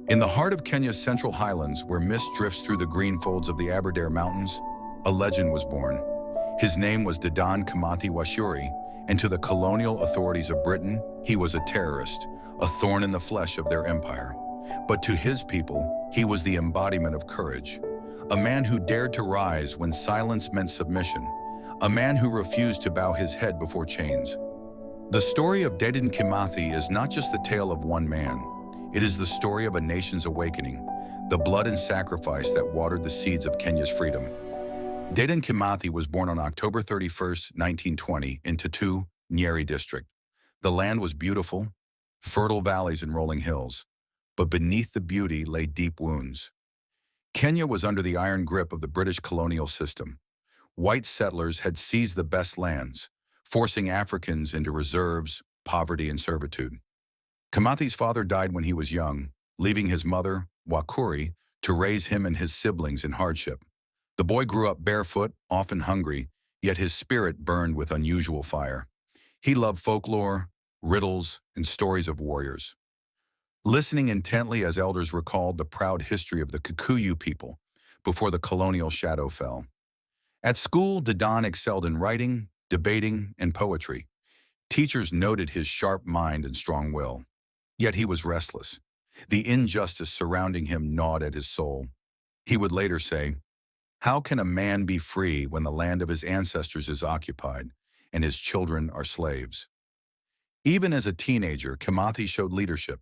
In the heart of Kenya's central highlands, where mist drifts through the green folds of the Aberdare Mountains, a legend was born. His name was Dedan Kimathi Washuri, and to the colonial authorities of Britain, he was a terrorist, a thorn in the flesh of their empire. But to his people, he was the embodiment of courage, a man who dared to rise when silence meant submission, a man who refused to bow his head before chains. The story of Dedan Kimathi is not just the tale of one man. It is the story of a nation's awakening, the blood and sacrifice that watered the seeds of Kenya's freedom. Dedan Kimathi was born on October 31, 1920, in Tutu, Nyeri district. The land was beautiful, fertile valleys and rolling hills, but beneath the beauty lay deep wounds. Kenya was under the iron grip of the British colonial system. White settlers had seized the best lands, forcing Africans into reserves, poverty, and servitude. Kimathi's father died when he was young, leaving his mother, Wakuri, to raise him and his siblings in hardship. The boy grew up barefoot, often hungry, yet his spirit burned with unusual fire. He loved folklore, riddles, and stories of warriors. Listening intently as elders recalled the proud history of the Kikuyu people before the colonial shadow fell. At school, Dedan excelled in writing, debating, and poetry. Teachers noted his sharp mind and strong will. Yet he was restless. The injustice surrounding him gnawed at his soul. He would later say, "How can a man be free when the land of his ancestors is occupied and his children are slaves?" Even as a teenager, Kimathi showed leadership.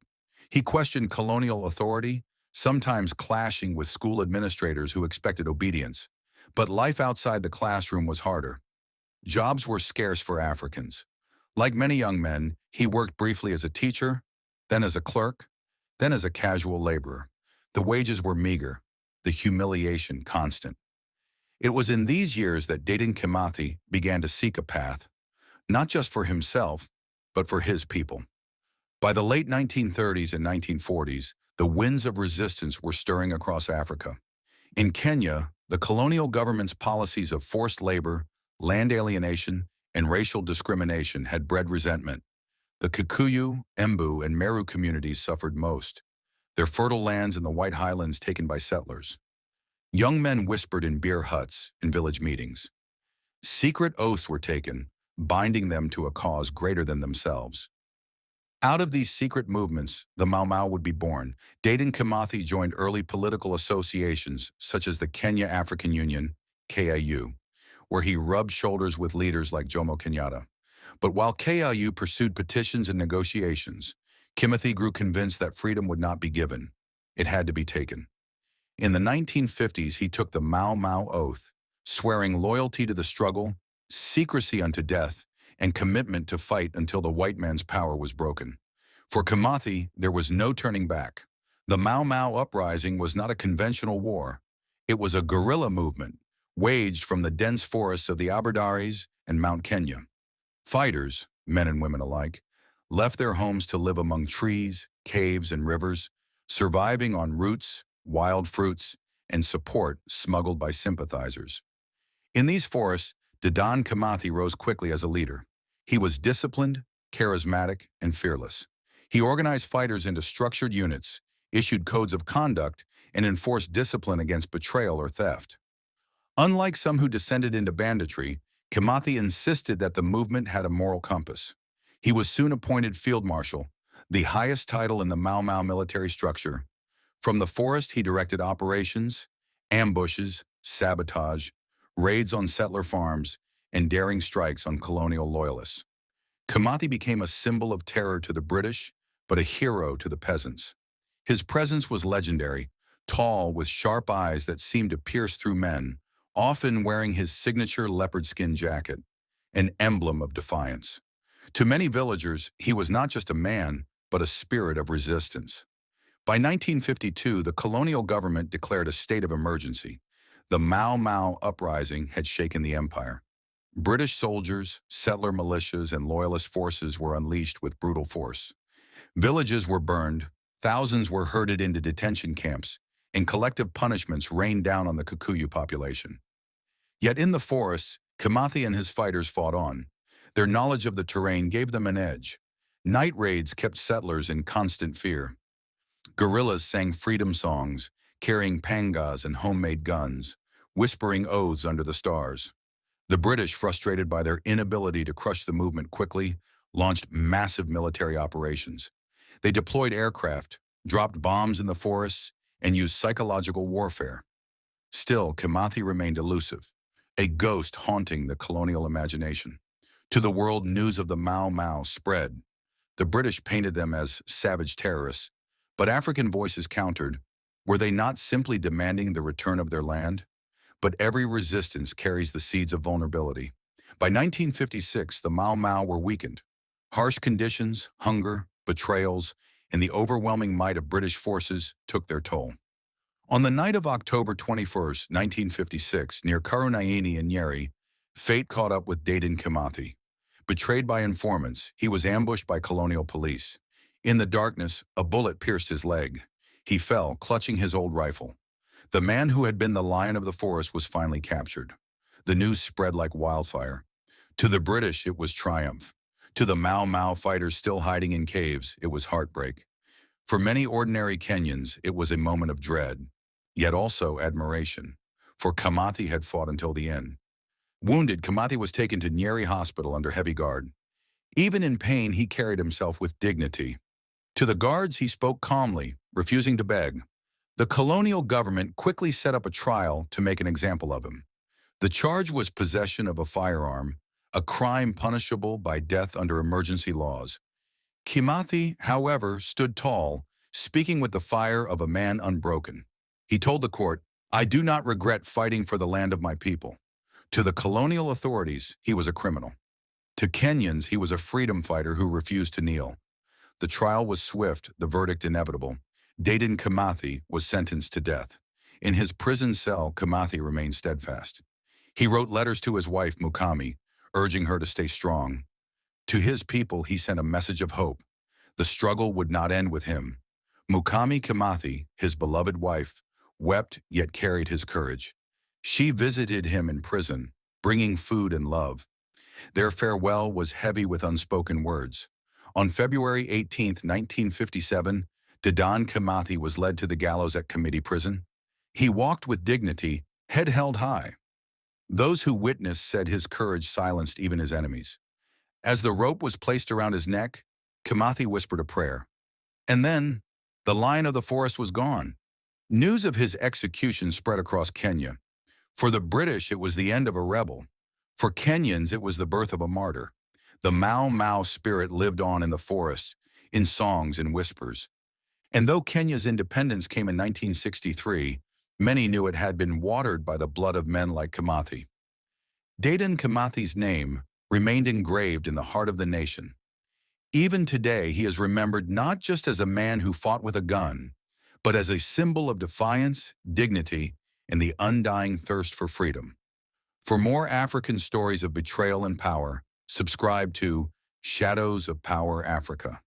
He questioned colonial authority, sometimes clashing with school administrators who expected obedience. But life outside the classroom was harder. Jobs were scarce for Africans. Like many young men, he worked briefly as a teacher, then as a clerk, then as a casual laborer. The wages were meager, the humiliation constant. It was in these years that Dedan Kimathi began to seek a path, not just for himself, but for his people. By the late 1930s and 1940s, the winds of resistance were stirring across Africa. In Kenya, the colonial government's policies of forced labor, land alienation, and racial discrimination had bred resentment. The Kikuyu, Embu, and Meru communities suffered most, their fertile lands in the White Highlands taken by settlers. Young men whispered in beer huts and village meetings. Secret oaths were taken, binding them to a cause greater than themselves. Out of these secret movements, the Mau Mau would be born. Dedan Kimathi joined early political associations such as the Kenya African Union, KAU, where he rubbed shoulders with leaders like Jomo Kenyatta. But while KAU pursued petitions and negotiations, Kimathi grew convinced that freedom would not be given. It had to be taken. In the 1950s, he took the Mau Mau oath, swearing loyalty to the struggle, secrecy unto death, and commitment to fight until the white man's power was broken. For Kimathi, there was no turning back. The Mau Mau uprising was not a conventional war. It was a guerrilla movement, waged from the dense forests of the Aberdares and Mount Kenya. Fighters, men and women alike, left their homes to live among trees, caves, and rivers, surviving on roots, wild fruits, and support smuggled by sympathizers. In these forests, Dedan Kimathi rose quickly as a leader. He was disciplined, charismatic, and fearless. He organized fighters into structured units, issued codes of conduct, and enforced discipline against betrayal or theft. Unlike some who descended into banditry, Kimathi insisted that the movement had a moral compass. He was soon appointed field marshal, the highest title in the Mau Mau military structure. From the forest, he directed operations, ambushes, sabotage, raids on settler farms, and daring strikes on colonial loyalists. Kimathi became a symbol of terror to the British, but a hero to the peasants. His presence was legendary, tall with sharp eyes that seemed to pierce through men, often wearing his signature leopard skin jacket, an emblem of defiance. To many villagers, he was not just a man, but a spirit of resistance. By 1952, the colonial government declared a state of emergency. The Mau Mau uprising had shaken the empire. British soldiers, settler militias, and loyalist forces were unleashed with brutal force. Villages were burned, thousands were herded into detention camps, and collective punishments rained down on the Kikuyu population. Yet in the forests, Kimathi and his fighters fought on. Their knowledge of the terrain gave them an edge. Night raids kept settlers in constant fear. Guerrillas sang freedom songs, carrying pangas and homemade guns, whispering oaths under the stars. The British, frustrated by their inability to crush the movement quickly, launched massive military operations. They deployed aircraft, dropped bombs in the forests, and used psychological warfare. Still, Kimathi remained elusive, a ghost haunting the colonial imagination. To the world, news of the Mau Mau spread. The British painted them as savage terrorists, but African voices countered. Were they not simply demanding the return of their land? But every resistance carries the seeds of vulnerability. By 1956, the Mau Mau were weakened. Harsh conditions, hunger, betrayals, and the overwhelming might of British forces took their toll. On the night of October 21st, 1956, near Karunaini in Nyeri, fate caught up with Dedan Kimathi. Betrayed by informants, he was ambushed by colonial police. In the darkness, a bullet pierced his leg. He fell, clutching his old rifle. The man who had been the lion of the forest was finally captured. The news spread like wildfire. To the British, it was triumph. To the Mau Mau fighters still hiding in caves, it was heartbreak. For many ordinary Kenyans, it was a moment of dread, yet also admiration, for Kimathi had fought until the end. Wounded, Kimathi was taken to Nyeri Hospital under heavy guard. Even in pain, he carried himself with dignity. To the guards, he spoke calmly, refusing to beg. The colonial government quickly set up a trial to make an example of him. The charge was possession of a firearm, a crime punishable by death under emergency laws. Kimathi, however, stood tall, speaking with the fire of a man unbroken. He told the court, "I do not regret fighting for the land of my people." To the colonial authorities, he was a criminal. To Kenyans, he was a freedom fighter who refused to kneel. The trial was swift, the verdict inevitable. Dedan Kimathi was sentenced to death. In his prison cell, Kimathi remained steadfast. He wrote letters to his wife, Mukami, urging her to stay strong. To his people, he sent a message of hope. The struggle would not end with him. Mukami Kimathi, his beloved wife, wept yet carried his courage. She visited him in prison, bringing food and love. Their farewell was heavy with unspoken words. On February 18, 1957, Dedan Kimathi was led to the gallows at Committee Prison. He walked with dignity, head held high. Those who witnessed said his courage silenced even his enemies. As the rope was placed around his neck, Kimathi whispered a prayer. And then, the lion of the forest was gone. News of his execution spread across Kenya. For the British, it was the end of a rebel. For Kenyans, it was the birth of a martyr. The Mau Mau spirit lived on in the forests, in songs and whispers. And though Kenya's independence came in 1963, many knew it had been watered by the blood of men like Kimathi. Dedan Kimathi's name remained engraved in the heart of the nation. Even today, he is remembered not just as a man who fought with a gun, but as a symbol of defiance, dignity, and the undying thirst for freedom. For more African stories of betrayal and power, subscribe to Shadows of Power Africa.